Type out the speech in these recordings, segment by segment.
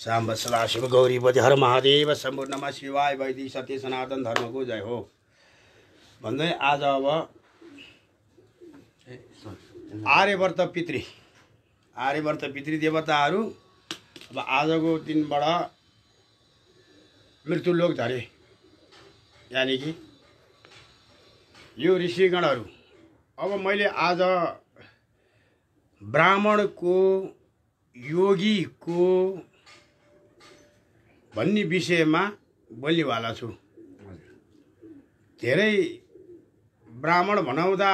साम्ब सदा शिव गौरीपति हर महादेव शम्भो नमः शिवाय वैदिक सत्य सनातन धर्मको जय हो भन्दै आज अब आर्यवर्त पितृ देवताहरू अब आजको दिनबाट मृत्युलोक झरे। यानी कि यो ऋषिगणहरू अब मैले आज ब्राह्मणको योगीको भन्ने विषयमा बोल्नेवाला छु। धेरै ब्राह्मण भनाउँदा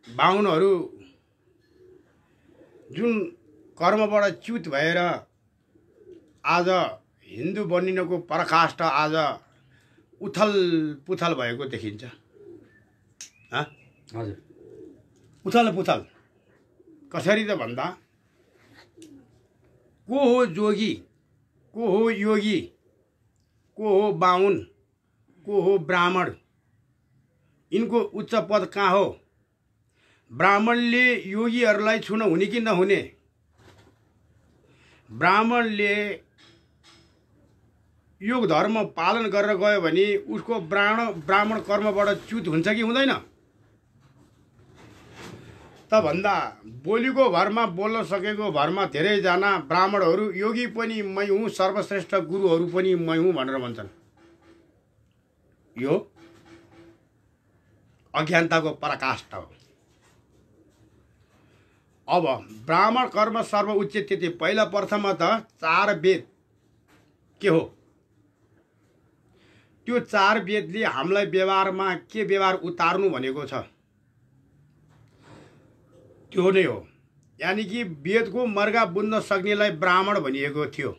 बाहुनहरू जुन कर्मबाट च्युत भएर आज हिन्दू बनिनको पराकाष्ठ आज उथल पुथल भएको देखिन्छ। हजुर, उथल पुथल कसरी त भन्दा को हो जोगी, को हो योगी, को हो बाहुन, को हो ब्राह्मण, यिनको उच्च पद कहाँ हो? ब्राह्मणले योगीहरूलाई छुन हुने कि नहुने? ब्राह्मणले योग धर्म पालन गरेर गयो भने उसको ब्राह्मण कर्मबाट च्युत हुन्छ कि हुँदैन? त भन्दा बोलीको भरमा बोल्न सकेको भरमा धेरैजना ब्राह्मणहरू योगी पनि मै हुँ, सर्वश्रेष्ठ गुरुहरू पनि मै हुँ भनेर भन्छन्। यो अज्ञानताको पराकाष्ठ हो। अब ब्राह्मण कर्म सर्व उच्चते, पहिला प्रथम त 4 वेद के हो? त्यो 4 वेदले हामीलाई व्यवहारमा के व्यवहार उतार्नु भनेको छ त्यो नै हो। यानी कि वेदको मर्गा बुझ्न सक्नेलाई ब्राह्मण भनिएको थियो।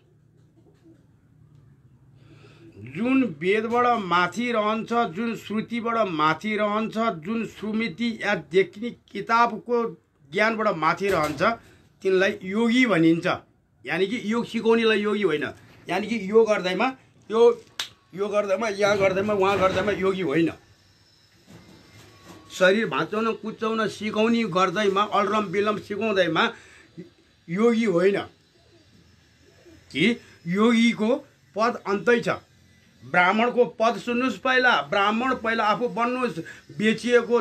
जुन वेदबाट माथि रहन्छ, जुन श्रुतिबाट माथि रहन्छ, जुन स्मृति या देख्ने किताबको ज्ञानबाट माथि रहन्छ तिनलाई योगी भनिन्छ। यानी कि योग सिकाउनेलाई योगी होइन। यानी कि यो गर्दैमा यो गर्दैमा, यहाँ गर्दैमा, उहाँ गर्दैमा योगी होइन। शरीर भाँचाउन कुचाउन सिकाउने गर्दैमा, अलरम विलम सिकाउँदैमा योगी होइन। कि योगीको पद अन्तै छ। ब्राह्मणको पद सुन्नुहोस्। पहिला ब्राह्मण पहिला आफू बन्नुहोस्। बेचिएको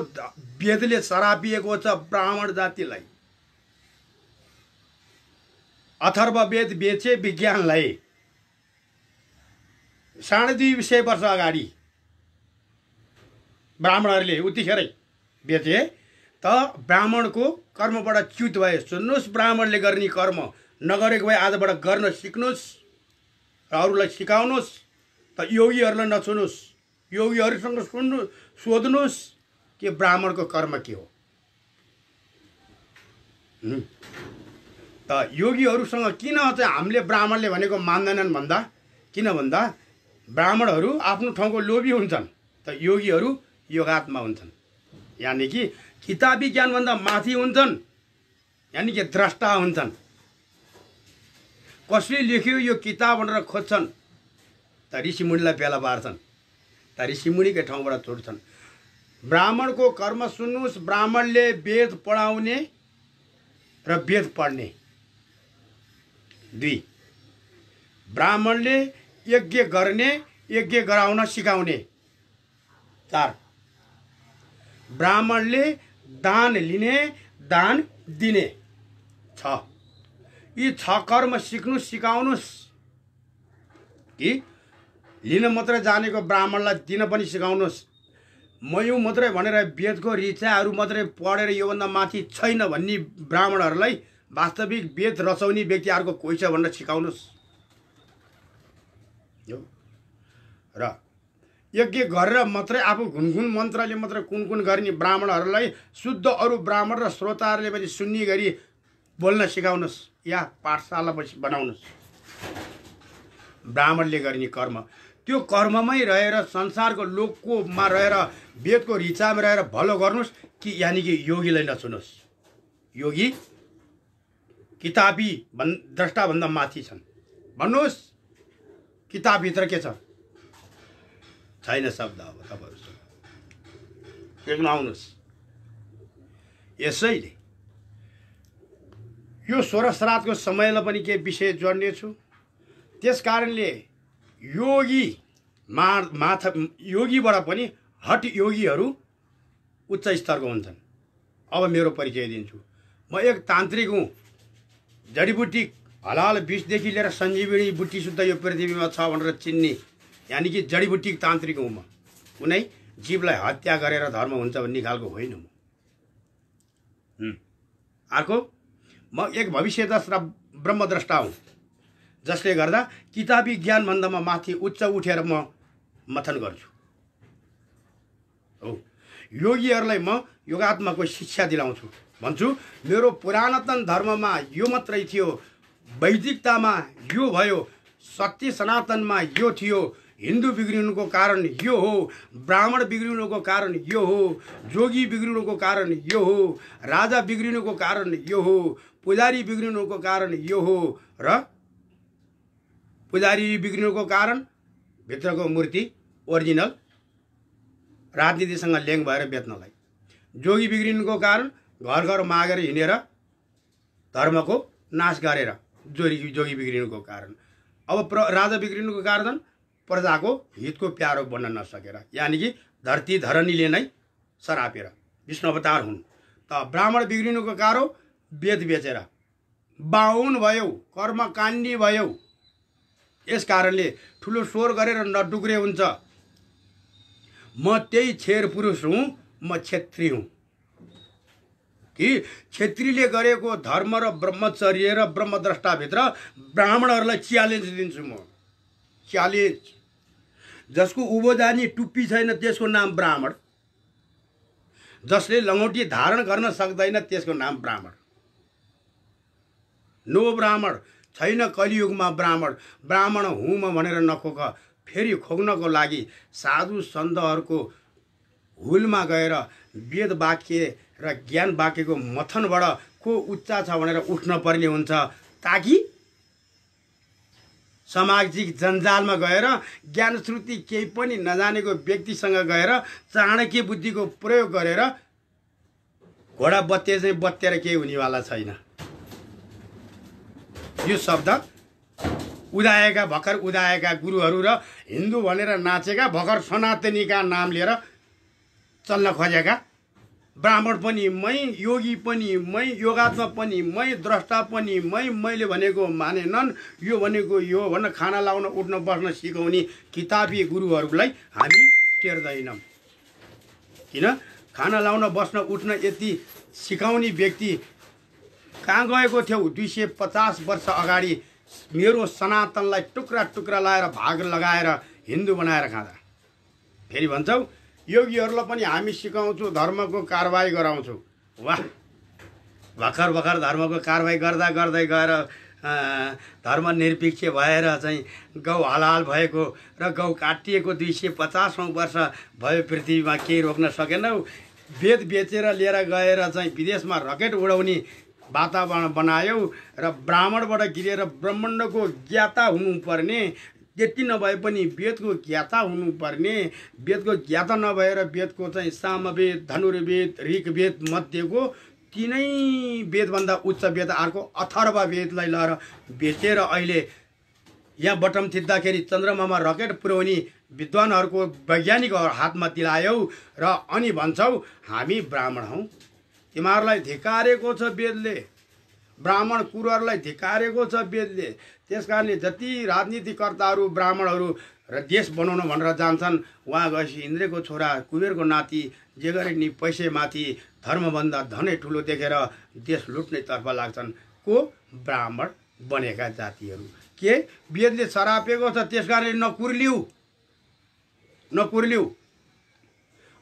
वेदले सरापिएको छ ब्राह्मण जातिलाई। अथर्व वेद बेचे विज्ञानलाई 250 वर्ष अगाडि ब्राह्मणहरूले उतिखेरै बेचे त ब्राह्मणको कर्मबाट च्युत भए। सुन्नुहोस्, ब्राह्मणले गर्ने कर्म नगरेको भए आजबाट गर्न सिक्नुहोस् र अरूलाई सिकाउनुहोस्। त योगीहरूलाई नछुनुहोस्। योगीहरूसँग सोध्नुहोस् कि ब्राह्मणको कर्म के हो। त योगीहरूसँग किन चाहिँ हामीले ब्राह्मणले भनेको मान्दैनन् भन्दा, किन भन्दा ब्राह्मणहरू आफ्नो ठाउँको लोभी हुन्छन्, त योगीहरू योगात्मा हुन्छन्। यानी कि किताबी ज्ञानभन्दा माथि हुन्छन्। यानी कि द्रष्टा हुन्छन्। कसले लेख्यो यो किताब भनेर खोज्छन् त ऋषिमुनिलाई फेला पार्छन्, त ऋषिमुनिकै ठाउँबाट छोड्छन्। ब्राह्मणको कर्म सुन्नुहोस्। ब्राह्मणले वेद पढाउने र वेद पढ्ने 2। ब्राह्मणले यज्ञ गर्ने, यज्ञ गराउन सिकाउने 4। ब्राह्मणले दान लिने, दान दिने 6। यी 6 कर्म सिक्नु सिकाउनुहोस्। कि लिन मात्रै जानेको ब्राह्मणलाई दिन पनि सिकाउनुहोस्। मयौँ मात्रै भनेर वेदको ऋचाहरू मात्रै पढेर योभन्दा माथि छैन भन्ने ब्राह्मणहरूलाई वास्तविक वेद रचाउने व्यक्ति अर्को कोही छ भनेर सिकाउनुहोस्। र यज्ञ गरेर मात्रै आफू घुनघुन मन्त्रले मात्रै कुन गर्ने ब्राह्मणहरूलाई शुद्ध अरू ब्राह्मण र श्रोताहरूले पनि सुन्ने गरी बोल्न सिकाउनुहोस् या पाठशाला बनाउनुहोस्। ब्राह्मणले गर्ने कर्म त्यो कर्ममै रहेर संसारको लोककोमा रहेर वेदको ऋचामा रहेर भलो गर्नुहोस्। कि यानी कि योगीलाई नछुनुहोस्। योगी किताबी द्रष्टाभन्दा माथि छन् भन्नुहोस्। किताबभित्र के छ? छैन शब्द। अब तपाईँहरू देख्न आउनुहोस्। यसैले यो 16 श्राद्धको समयलाई पनि के विषय जोड्नेछु। त्यस कारणले योगी माथा योगीबाट पनि हट योगीहरू उच्च स्तरको हुन्छन्। अब मेरो परिचय दिन्छु। म एक तान्त्रिक हुँ। जडीबुटी हलाल विषदेखि लिएर सञ्जीवनी बुट्टी सुद्धा यो पृथ्वीमा छ भनेर चिन्ने यानि कि जडीबुटी तान्त्रिक हुँ म। कुनै जीवलाई हत्या गरेर धर्म हुन्छ भन्ने खालको होइन म। अर्को, म एक भविष्यदर्शी र ब्रह्मद्रष्टा हुँ, जसले गर्दा किताबी ज्ञानभन्दामा माथि उच्च उठेर म मथन गर्छु। हो, योगीहरूलाई म योगात्मको शिक्षा दिलाउँछु। भन्छु मेरो पुरातन धर्ममा यो मात्रै थियो, वैदिकतामा यो भयो, सत्य सनातनमा यो थियो, हिन्दू बिग्रिनुको कारण यो हो, ब्राह्मण बिग्रिनुको कारण यो हो, जोगी बिग्रिनुको कारण यो हो, राजा बिग्रिनुको कारण यो हो, पुजारी बिग्रिनुको कारण यो हो, र पुजारी बिग्रिनुको कारण भित्रको मूर्ति ओरिजिनल राजनीतिसँग लेङ भएर बेच्नलाई, जोगी बिग्रिनुको कारण घर घर मागेर हिँडेर धर्मको नाश गरेर जोगी बिग्रिनुको कारण, अब राजा बिग्रिनुको कारण प्रजाको हितको प्यारो बन्न नसकेर, यानि कि धरती धरणीले नै सरापेर विष्णु अवतार हुन्। त ब्राह्मण बिग्रिनुको कारण वेद बेचेर बाहुन भयो, कर्मकाण्डी भयो। यस कारणले ठुलो स्वर गरेर नडुग्रे हुन्छ। म त्यही छेर पुरुष हुँ, म क्षेत्री हुँ। कि क्षेत्रीले गरेको धर्म र ब्रह्मचर्य र ब्रह्मद्रष्टाभित्र ब्राह्मणहरूलाई च्यालेन्ज दिन्छु म। च्यालेन्ज। जसको उभोजानी टुप्पी छैन त्यसको नाम ब्राह्मण, जसले लङ्गोटी धारण गर्न सक्दैन त्यसको नाम ब्राह्मण। नो ब्राह्मण छैन कलियुगमा ब्राह्मण। ब्राह्मण हुँ म भनेर नखोक। फेरि खोक्नको लागि साधु सन्तहरूको हुलमा गएर वेद वाक्य र ज्ञान वाक्यको मथनबाट को उच्च छ भनेर उठ्न पर्ने हुन्छ, ताकि सामाजिक जन्जालमा गएर ज्ञान श्रुति केही पनि नजानेको व्यक्तिसँग गएर चाणक्य बुद्धिको प्रयोग गरेर घोडा बत्ते चाहिँ बत्तेर केही हुनेवाला छैन। यो शब्द भर्खर उदाएका गुरुहरू र हिन्दू भनेर नाचेका भर्खर सनातनीका नाम लिएर चल्न खोजेका ब्राह्मण पनि मै, योगी पनि मै, योगात्मा पनि मै, द्रष्टा पनि मै, मैले भनेको मानेनन्, यो भनेको यो भन्न खाना लाउन उठ्न बस्न सिकाउने किताबी गुरुहरूलाई हामी टेर्दैनौँ। किन? खाना लाउन बस्न उठ्न यति सिकाउने व्यक्ति कहाँ गएको थियौ? 250 वर्ष अगाडि मेरो सनातनलाई टुक्रा टुक्रा लाएर भाग लगाएर हिन्दू बनाएर खाँदा। फेरि भन्छौ योगीहरूलाई पनि हामी सिकाउँछौँ, धर्मको कारवाही गराउँछौँ। वाह, भर्खर धर्मको कारवाही गर्दा गर्दै गएर धर्मनिरपेक्ष भएर चाहिँ गौ हलाल भएको र गौ काटिएको 250औं वर्ष भयो पृथ्वीमा केही रोक्न सकेनौ। वेद बेचेर लिएर गएर चाहिँ विदेशमा रकेट उडाउने वातावरण बनायौ र ब्राह्मणबाट गिरेर ब्रह्माण्डको ज्ञाता हुनुपर्ने, त्यति नभए पनि वेदको ज्ञाता हुनुपर्ने, वेदको ज्ञाता नभएर वेदको चाहिँ सामवेद, धनुर्वेद, ऋग्वेद मध्येको तिनै वेदभन्दा उच्च वेद अर्को अथर्व वेदलाई लिएर बेचेर अहिले यहाँ बटम थिच्दाखेरि चन्द्रमामा रकेट पुर्याउने विद्वानहरूको वैज्ञानिकहरू हातमा दिलायौ र अनि भन्छौ हामी ब्राह्मण हौँ। तिमीहरूलाई धिकारेको छ वेदले, ब्राह्मण कुरुहरूलाई धिकारेको छ वेदले। त्यस कारणले जति राजनीतिकर्ताहरू ब्राह्मणहरू र देश बनाउन भनेर जान्छन्, उहाँ गएपछि इन्द्रको छोरा कुबेरको नाति जे गरे नि पैसेमाथि धर्मभन्दा धनै ठुलो देखेर देश लुट्नेतर्फ लाग्छन्। को? ब्राह्मण बनेका जातिहरू। के? वेदले सरापेको छ, त्यस कारणले नकुर्लिउ।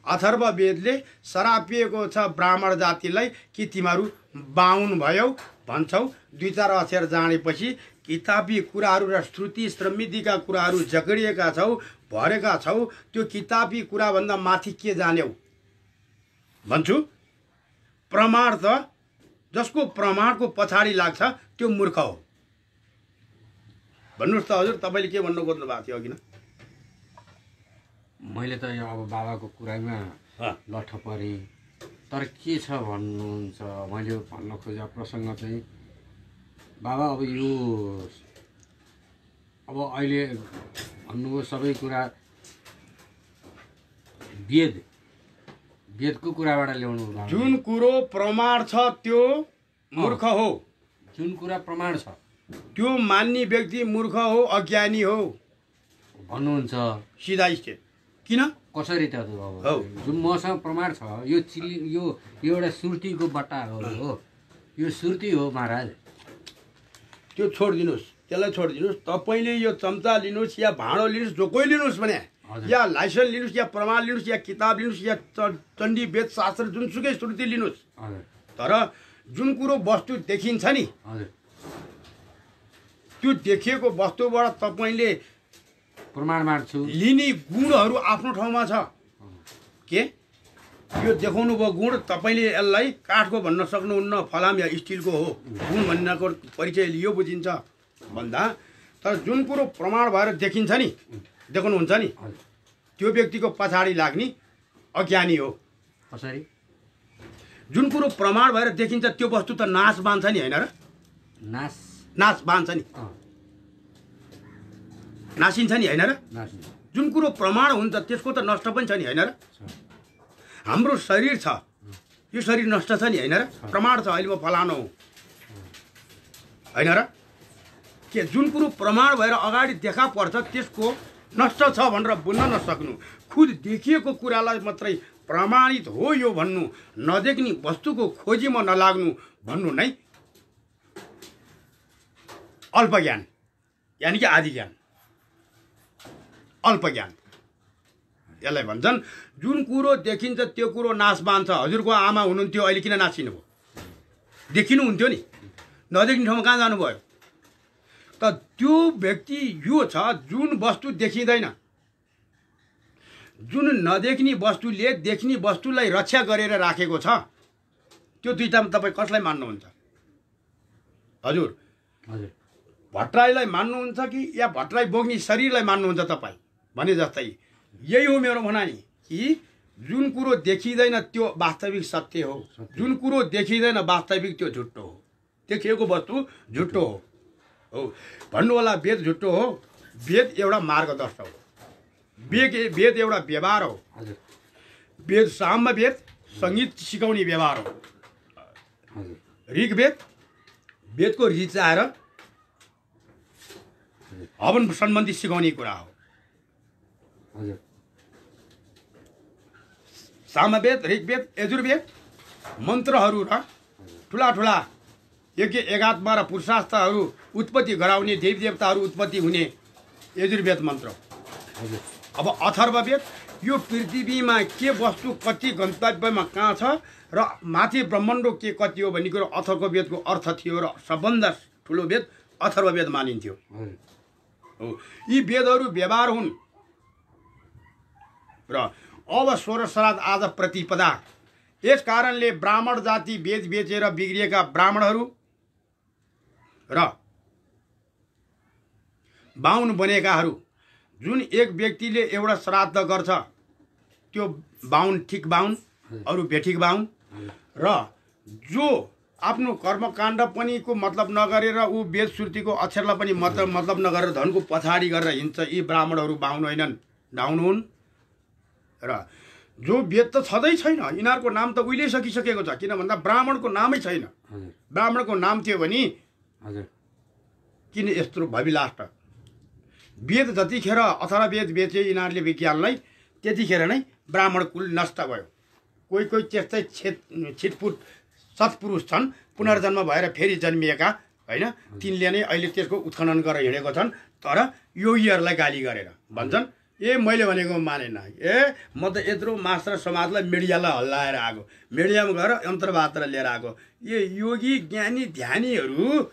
अथर्व वेदले सरापिएको छ ब्राह्मण जातिलाई कि तिमीहरू बाहुन भयौ भन्छौ। 2-4 अक्षर जानेपछि किताबी कुराहरू र श्रुति स्मृतिका कुराहरू जगडिएका छौ, भरेका छौ। त्यो किताबी कुराभन्दा माथि के जान्यौ भन्छु। प्रमाण त जसको प्रमाणको पछाडि लाग्छ त्यो मूर्ख हो। भन्नुहोस् त हजुर, तपाईँले के भन्नु खोज्नु भएको थियो? किन मैले त यो अब बाबाको कुरामा लट्ठ परेँ, तर के छ भन्नुहुन्छ मैले भन्न खोजेको प्रसङ्ग चाहिँ बाबा अब यो अब अहिले भन्नुभयो सबै कुरा वेदको कुराबाट ल्याउनु भयो। जुन कुरो प्रमाण छ त्यो मूर्ख हो। जुन कुरा प्रमाण छ त्यो मान्ने व्यक्ति मूर्ख हो, अज्ञानी हो भन्नुहुन्छ। सिधा स्टेट। किन? कसरी त अब जुन मसँग प्रमाण छ यो एउटा सुर्तीको बट्टा हो, यो सुर्ती हो महाराज। त्यो छोडिदिनुहोस्, त्यसलाई छोडिदिनुहोस्। तपाईँले यो चम्चा लिनुहोस् या भाँडो लिनुहोस्, जो कोही लिनुहोस् भने, या लाइसेन्स लिनुहोस्, या प्रमाण लिनुहोस्, या किताब लिनुहोस्, या चण्डी वेद शास्त्र जुनसुकै श्रुति लिनुहोस्, तर जुन कुरो वस्तु देखिन्छ नि त्यो देखिएको वस्तुबाट तपाईँले प्रमाण माग्छु लिने गुणहरू आफ्नो ठाउँमा छ। के यो देखाउनु भयो गुण, तपाईँले यसलाई काठको भन्न सक्नुहुन्न, फलाम या स्टिलको हो। गुण भन्नको परिचय यो बुझिन्छ भन्दा, तर जुन कुरो प्रमाण भएर देखिन्छ नि, देखाउनुहुन्छ नि, त्यो व्यक्तिको पछाडि लाग्ने अज्ञानी हो। कसरी? जुन कुरो प्रमाण भएर देखिन्छ त्यो वस्तु त नाश बान्छ नि, होइन र? नाश बान्छ नि, नासिन्छ नि, होइन र? जुन कुरो प्रमाण हुन्छ त्यसको त नष्ट पनि छ नि, होइन र? हाम्रो शरीर छ, यो शरीर नष्ट छ नि, होइन र? प्रमाण छ, अहिले म फलानु हो, होइन र? के जुन कुरो प्रमाण भएर अगाडि देखा पर्छ त्यसको नष्ट छ भनेर बुझ्न नसक्नु, खुद देखिएको कुरालाई मात्रै प्रमाणित हो यो भन्नु, नदेख्ने वस्तुको खोजीमा नलाग्नु भन्नु नै अल्पज्ञान, यानि कि आदि ज्ञान, अल्पज्ञान। यसलाई भन्छन् जुन कुरो देखिन्छ त्यो कुरो नाश बान्छ। हजुरको आमा हुनुहुन्थ्यो, अहिले किन नासिनु भयो? देखिनुहुन्थ्यो नि, नदेख्ने ठाउँमा कहाँ जानुभयो? त त्यो व्यक्ति यो छ जुन वस्तु देखिँदैन, जुन नदेख्ने वस्तुले देख्ने वस्तुलाई रक्षा गरेर राखेको छ, त्यो दुईटामा तपाईँ कसलाई मान्नुहुन्छ? हजुर भट्टराईलाई मान्नुहुन्छ कि या भट्टराई बोक्ने शरीरलाई मान्नुहुन्छ तपाईँ? भने जस्तै यही हो मेरो भनाइ कि जुन कुरो देखिँदैन त्यो वास्तविक सत्य हो, जुन कुरो देखिँदैन वास्तविक त्यो झुट्टो हो, देखिएको वस्तु झुट्टो हो भन्नु होला। वेद झुट्टो हो, वेद एउटा मार्गदर्शक हो, वेद एउटा व्यवहार हो। वेद सामवेद सङ्गीत सिकाउने व्यवहार हो। ऋग्वेद वेदको रिचाएर हवन सम्बन्धी सिकाउने कुरा हो। सामवेद, ऋग्वेद, यजुर्वेद मन्त्रहरू र ठुला ठुला यज्ञ एकात्म र पुरुषार्थहरू उत्पत्ति गराउने, देवी देवताहरू उत्पत्ति हुने यजुर्वेद मन्त्र। अब अथर्ववेद यो पृथ्वीमा के वस्तु कति गन्तव्यमा कहाँ छ र माथि ब्रह्माण्ड के कति हो भन्ने कुरो अथर्ववेदको अर्थ थियो र सबभन्दा ठुलो वेद अथर्ववेद मानिन्थ्यो। यी वेदहरू व्यवहार हुन् र अब 16 श्राद्ध आज प्रतिपदा। यस कारणले ब्राह्मण जाति वेद बेचेर बिग्रिएका ब्राह्मणहरू र बाहुन बनेकाहरू, जुन एक व्यक्तिले एउटा श्राद्ध गर्छ त्यो बाहुन ठिक बाहुन, अरू बेठिक बाहुन, र जो आफ्नो कर्मकाण्ड पनि को मतलब नगरेर ऊ वेद श्रुतिको अक्षरलाई पनि मतलब नगरेर धनको पछाडि गरेर हिँड्छ, यी ब्राह्मणहरू बाहुन होइनन्, डाउन हुन्। र जो वेद त छँदै छैन, यिनीहरूको नाम त उहिल्यै सकिसकेको छ, किन भन्दा ब्राह्मणको नामै छैन। ब्राह्मणको नाम थियो भने किन यस्तो भविलास्ट? वेद जतिखेर अथर्ववेद बेचे यिनीहरूले विज्ञानलाई, त्यतिखेर नै ब्राह्मण कुल नष्ट भयो। कोही कोही त्यस्तै छिटपुट सत्पुरुष छन्, पुनर्जन्म भएर फेरि जन्मिएका, होइन, तिनले नै अहिले त्यसको उत्खनन गरेर हिँडेको छन्। तर योगीहरूलाई गाली गरेर भन्छन् ए मैले भनेको मानेन, ए म त यत्रो मास्टर समाजलाई मिडियालाई हल्लाएर आएको, मिडियामा गएर यन्त्रवात्र लिएर आएको। यो योगी ज्ञानी ध्यानीहरू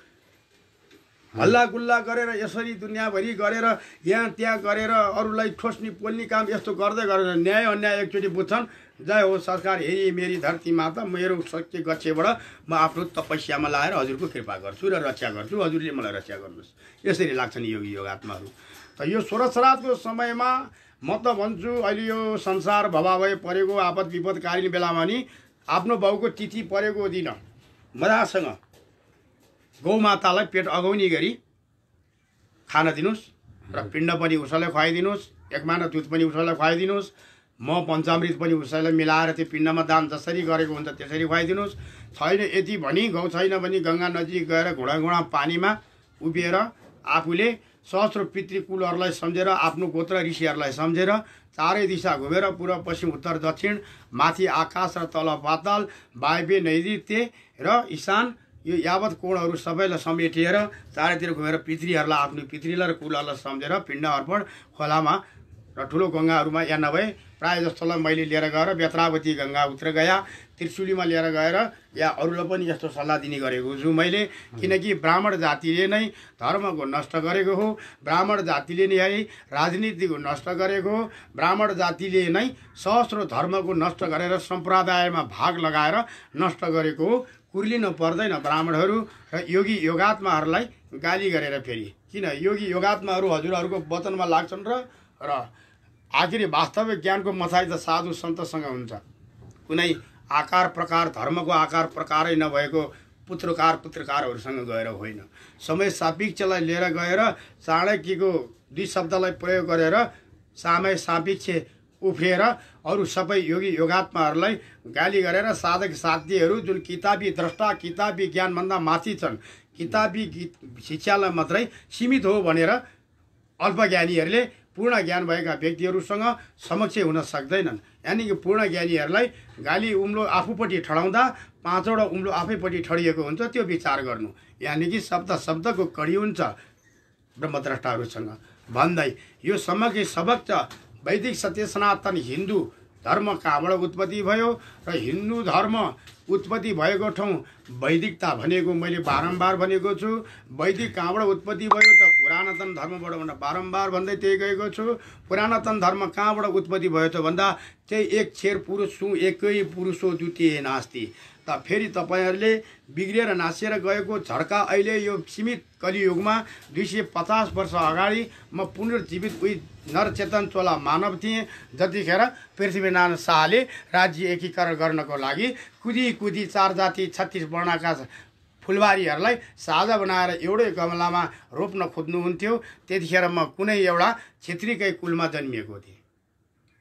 हल्लागुल्ला गरेर यसरी दुनियाँभरि गरेर यहाँ त्यहाँ गरेर अरूलाई ठोस्ने पोल्ने काम यस्तो गर्दै गरेर न्याय अन्याय एकचोटि बुझ्छन्। जय हो सरकार, हे मेरी धरती माता, मेरो शक्ति गच्छेबाट म आफ्नो तपस्यामा लाएर हजुरको कृपा गर्छु र रक्षा गर्छु, हजुरले मलाई रक्षा गर्नुहोस्। यसरी लाग्छन् योगी योगात्माहरू। त यो 16 श्राद्धको समयमा म त भन्छु अहिले यो संसार भवाभय परेको आपद विपदकालीन बेलामा नि आफ्नो बाउको तिथि परेको दिन मजासँग गौमातालाई पेट अगाउने गरी खान दिनुहोस्, र पिण्ड पनि उसैलाई खुवाइदिनुहोस्, एकमाना दुध पनि उसैलाई खुवाइदिनुहोस्, म पञ्चामृत पनि उसैलाई मिलाएर त्यो पिण्डमा दान जसरी गरेको हुन्छ त्यसरी खुवाइदिनुहोस्। छैन यति भनी गाउँ छैन भने गङ्गा नजिक गएर घुँडा पानीमा उभिएर आफूले सहस्र पितृकुलहरूलाई सम्झेर आफ्नो गोत्र ऋषिहरूलाई सम्झेर चारै दिशा घुमेर पूर्व पश्चिम उत्तर दक्षिण माथि आकाश र तल पाताल वायव्य नैऋत्य र ईशान यो यावत कोणहरू सबैलाई समेटिएर चारैतिर घुमेर पितृहरूलाई आफ्नो पितृलाई र कुलहरूलाई सम्झेर पिण्ड अर्पण खोलामा र ठुलो गङ्गाहरूमा या नभए प्रायः जस्तोलाई मैले लिएर गएर बेत्रावती गङ्गा उत्र गया त्रिशुलीमा लिएर गएर या अरूलाई पनि यस्तो सल्लाह दिने गरेको छु मैले। किनकि ब्राह्मण जातिले नै धर्मको नष्ट गरेको हो, ब्राह्मण जातिले नै है राजनीतिको नष्ट गरेको हो, ब्राह्मण जातिले नै सहस्रो धर्मको नष्ट गरेर सम्प्रदायमा भाग लगाएर नष्ट गरेको हो। कुर्लिनु पर्दैन ब्राह्मणहरू र योगी योगात्माहरूलाई गाली गरेर। फेरि किन योगी योगात्माहरू हजुरहरूको वचनमा लाग्छन् र आखिरी वास्तविक ज्ञानको मथाइ त साधु सन्तसँग हुन्छ। कुनै आकार प्रकार धर्मको आकार प्रकारै नभएको पुत्रकारहरूसँग गएर होइन, समय सापेक्षलाई लिएर गएर चाणक्यको दुई शब्दलाई प्रयोग गरेर समय सापेक्ष उफ्रिएर अरू सबै योगी योगात्माहरूलाई गाली गरेर साधक साध्यहरू जुन किताबी द्रष्टा किताबी ज्ञानभन्दा माथि छन्, किताबी शिक्षालाई मात्रै सीमित हो भनेर अल्पज्ञानीहरूले पूर्ण ज्ञान भएका व्यक्तिहरूसँग समक्ष हुन सक्दैनन्। यानि कि पूर्ण ज्ञानीहरूलाई गाली उम्लो आफूपट्टि ठडाउँदा पाँचवटा उम्लो आफैपट्टि ठडिएको हुन्छ, त्यो विचार गर्नु। यानि कि शब्दको कडी हुन्छ ब्रह्मद्रष्टाहरूसँग भन्दै यो समग्र सबक छ। वैदिक सत्य सनातन हिन्दू धर्म कहाँबाट उत्पत्ति भयो र हिन्दू धर्म उत्पत्ति भएको ठाउँ वैदिकता भनेको मैले बारम्बार भनेको छु। वैदिक कहाँबाट उत्पत्ति भयो त पुरातन धर्मबाट भनेर बारम्बार भन्दै त्यही गएको छु। पुरातन धर्म कहाँबाट उत्पत्ति भयो त भन्दा चाहिँ एक छेर पुरुष छु एकै पुरुषो द्वितीय नास्ति। त फेरि तपाईँहरूले बिग्रिएर नासिएर गएको झड्का अहिले यो सीमित कलियुगमा 250 वर्ष अगाडि म पुनर्जीवित उही नरचेतन चोला मानव थिएँ जतिखेर पृथ्वीनारायण शाहले राज्य एकीकरण गर्नको लागि कुदी 4 जाति 36 वर्णका फुलबारीहरूलाई साझा बनाएर एउटै गमलामा रोप्न खोज्नुहुन्थ्यो। त्यतिखेर म कुनै एउटा क्षेत्रीकै कुलमा जन्मिएको थिएँ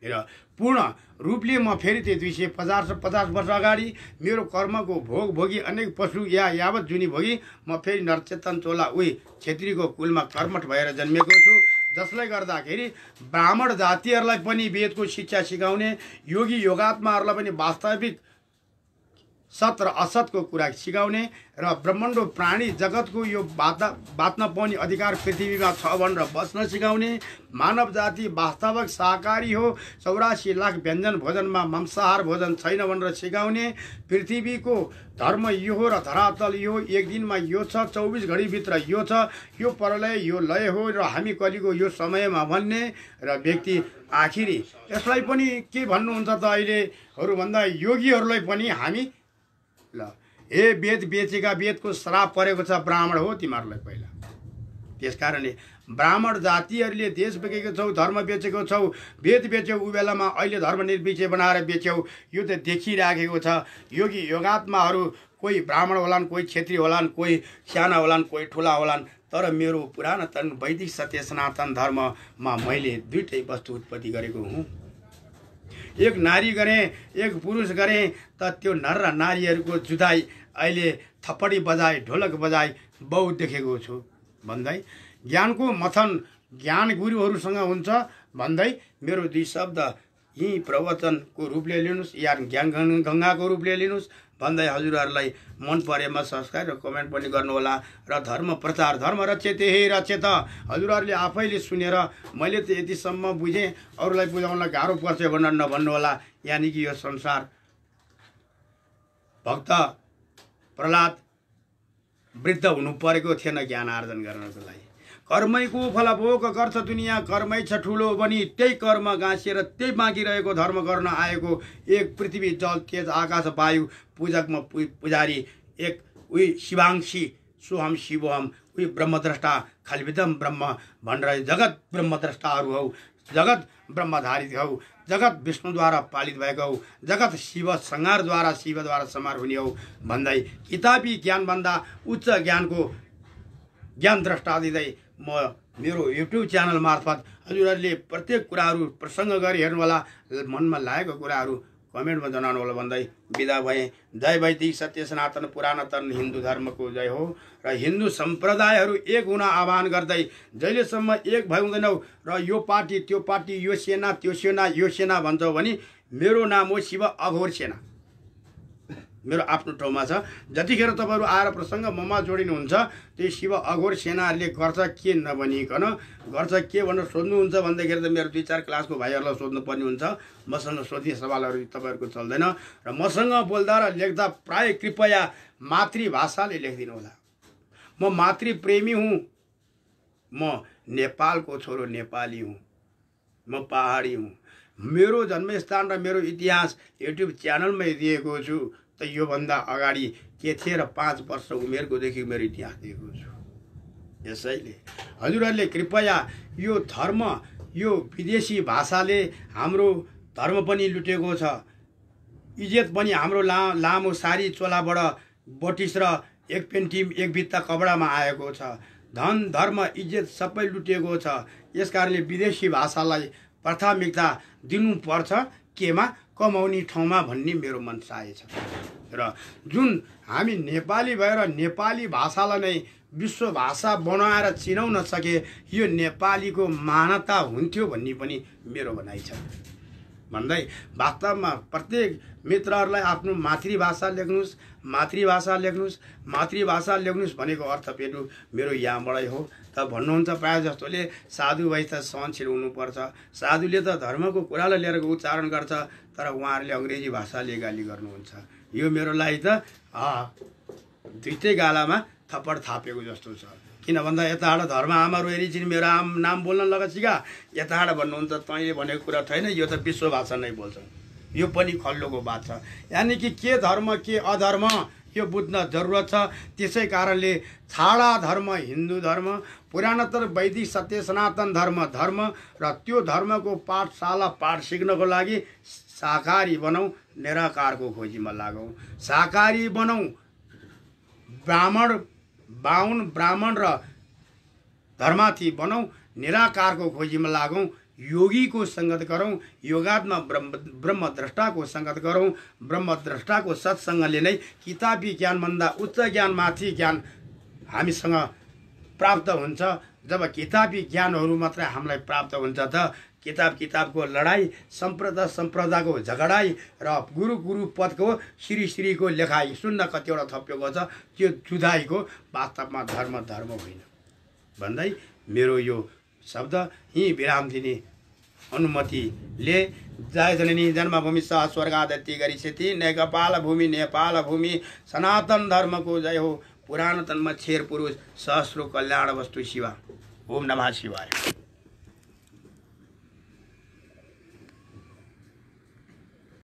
र पूर्ण रूपले म फेरि त्यो 250 वर्ष अगाडि मेरो कर्मको भोग भोगी अनेक पशु या यावत जुनी भोगी म फेरि नरचेतन चोला उही क्षेत्रीको कुलमा कर्मठ भएर जन्मेको छु। जसले गर्दाखेरि ब्राह्मण जातिहरूलाई पनि वेदको शिक्षा सिकाउने, योगी योगात्माहरूलाई पनि वास्तविक सत र असतको कुरा सिकाउने र ब्रह्माण्ड प्राणी जगतको यो बाँच्न पाउने अधिकार पृथ्वीमा छ भनेर बस्न सिकाउने, मानव जाति वास्तविक शाकाहारी हो, 84 लाख व्यञ्जन भोजनमा मांसाहार भोजन छैन भनेर सिकाउने, पृथ्वीको धर्म यो हो र धरातल यो एक दिनमा यो छ, 24 घडीभित्र यो छ, यो प्रलय यो लय हो र हामी कलिको यो समयमा भन्ने र व्यक्ति आखिरी यसलाई पनि के भन्नुहुन्छ त अहिलेहरू भन्दा योगीहरूलाई पनि हामी ल हे वेद बेचेका वेदको श्राप परेको छ ब्राह्मण हो तिमीहरूलाई पहिला। त्यसकारणले ब्राह्मण जातिहरूले देश बेचेको छौ, धर्म बेचेको छौ, वेद बेच्यौ, उ बेलामा अहिले धर्म निर्विषय बनाएर बेच्यौ, यो त देखिराखेको छ। योगी योगात्माहरू कोही ब्राह्मण होलान्, कोही क्षेत्रीय होलान्, कोही साना होलान्, कोही ठुला होलान्, तर मेरो पुरातन वैदिक सत्य सनातन धर्ममा मैले दुईटै वस्तु उत्पत्ति गरेको हुँ। एक नारी गरेँ एक पुरुष गरेँ त त्यो नर र नारीहरूको जुदाई अहिले थप्पडी बजाए ढोलक बजाए बहुत देखेको छु भन्दै ज्ञानको मथन ज्ञान गुरुहरूसँग हुन्छ भन्दै मेरो दुई शब्द यही प्रवचनको रूपले लिनुहोस् या ज्ञान गङ्गाको रूपले लिनुहोस् भन्दै हजुरहरूलाई मन परेमा सब्सक्राइब र कमेन्ट पनि गर्नुहोला। र धर्म प्रचार धर्म रचेते हे रचेत हजुरहरूले आफैले सुनेर मैले त यतिसम्म बुझेँ, अरूलाई बुझाउनलाई गाह्रो पर्छ भनेर नभन्नुहोला। यानि कि यो संसार भक्त प्रहलाद वृद्ध हुनु परेको थिएन ज्ञान आर्जन गर्नको लागि। कर्मैको फलभोग गर्छ दुनियाँ, कर्मै छ ठुलो बनी त्यही कर्म गाँसिएर त्यही बाँकी रहेको धर्म गर्न आएको एक पृथ्वी जल तेज आकाश वायु पूजकमा पुजारी एक उही शिवांशी सोहम शिवोहम उही ब्रह्मद्रष्टा खलविदम ब्रह्म भनेर जगत ब्रह्मद्रष्टाहरू हौ, जगत ब्रह्मधारित हौ, जगत विष्णुद्वारा पालित भएको हौ, जगत शिव संहारद्वारा शिवद्वारा संहार हुने हौ भन्दै किताबी ज्ञानभन्दा उच्च ज्ञानको ज्ञान द्रष्टा दिँदै म मेरो युट्युब च्यानल मार्फत हजुरहरूले प्रत्येक कुराहरू प्रसङ्ग गरी हेर्नुहोला, मनमा लागेको कुराहरू कमेन्टमा जनाउनु होला भन्दै बिदा भएँ। जय वैदिक सत्य सनातन पुरातन हिन्दू धर्मको जय हो र हिन्दू सम्प्रदायहरू एक हुन आह्वान गर्दै जहिलेसम्म एक भइ हुँदैनौ र यो पार्टी त्यो पार्टी यो सेना त्यो सेना यो सेना भन्छौ भने मेरो नाम हो शिव अघोर सेना, मेरो आफ्नो ठाउँमा छ। जतिखेर तपाईँहरू आएर प्रसङ्ग ममा जोडिनुहुन्छ त्यो शिव अघोर सेनाहरूले गर्छ के नभनिकन गर्छ के भनेर सोध्नुहुन्छ भन्दाखेरि त मेरो 2-4 क्लासको भाइहरूलाई सोध्नुपर्ने हुन्छ। मसँग सोधिने सवालहरू तपाईँहरूको चल्दैन र मसँग बोल्दा र लेख्दा प्राय कृपया मातृभाषाले लेखिदिनु होला। म मातृप्रेमी हुँ, म नेपालको छोरो नेपाली हुँ, म पहाडी हुँ। मेरो जन्मस्थान र मेरो इतिहास युट्युब च्यानलमै दिएको छु। त योभन्दा अगाडि के थिए र 5 वर्ष उमेरकोदेखि मेरो इतिहास दिएको छु। यसैले हजुरहरूले कृपया यो धर्म यो विदेशी भाषाले हाम्रो धर्म पनि लुटेको छ, इज्जत पनि हाम्रो लामो सारी चोलाबाट ब्रिटिस र एक पेन्टी एक भित्ता कपडामा आएको छ। धन धर्म इज्जत सबै लुटेको छ। यसकारणले विदेशी भाषालाई प्राथमिकता दिनुपर्छ केमा, कमाउने ठाउँमा भन्ने मेरो मनसाय छ। र जुन हामी नेपाली भएर नेपाली भाषालाई नै विश्व भाषा बनाएर चिनाउन सके यो नेपालीको मान्यता हुन्थ्यो भन्ने पनि मेरो भनाइ छ भन्दै वास्तवमा प्रत्येक मित्रहरूलाई आफ्नो मातृभाषा लेख्नुहोस्, मातृभाषा लेख्नुहोस्, मातृभाषा लेख्नुहोस् भनेको अर्थ पेटु मेरो यहाँबाटै हो। त भन्नुहुन्छ प्रायः जस्तोले साधु भाइ त सहनशील हुनुपर्छ, साधुले त धर्मको कुरालाई लिएर उच्चारण गर्छ, तर उहाँहरूले अङ्ग्रेजी भाषाले गाली गर्नुहुन्छ। यो मेरो लागि त दुईटै गालामा थप्पड थापेको जस्तो छ। किन भन्दा यताबाट धर्म आमाहरू हेरिचिन मेरो नाम बोल्न लगेका, यताबाट भन्नुहुन्छ तैँले भनेको कुरा छैन, यो त विश्व भाषा नै बोल्छ। यो पनि खल्लोको बात छ। यानि कि के धर्म के अधर्म यो बुझ्न जरुरत छ। त्यसै कारणले छाडा धर्म हिन्दू धर्म, पुराणोत्तर वैदिक सत्य सनातन धर्म र त्यो धर्मको पाठशाला पाठ सिक्नको लागि शाकाहारी बनाऊ, निराकारको खोजीमा लागौँ। शाकाहारी बनाऊ, बाहुन ब्राह्मण र धर्मार्थी बनाऊ, निराकारको खोजीमा लागौँ। योगीको सङ्गत गरौँ, योगात्मा ब्रह्मद्रष्टाको सङ्गत गरौँ। ब्रह्मद्रष्टाको सत्सङ्गले नै किताबी ज्ञानभन्दा उच्च ज्ञानमाथि ज्ञान हामीसँग प्राप्त हुन्छ। जब किताबी ज्ञानहरू मात्रै हामीलाई प्राप्त हुन्छ त किताबको लडाई, सम्प्रदायको झगडाई र गुरु पदको श्रीको लेखाइ सुन्न कतिवटा थपिएको छ, त्यो जुदाईको वास्तवमा धर्म होइन भन्दै मेरो यो शब्द यहीँ विराम दिने अनुमतिले जय जननी जन्मभूमि सह स्वर्गादत्ति गरिसेति नेकपाल भूमि नेपाल भूमि सनातन धर्मको जय हो। पुराणतनमा छेर पुरुष सहस्रो कल्याण वस्तु शिवा। ओम नमः शिवाय।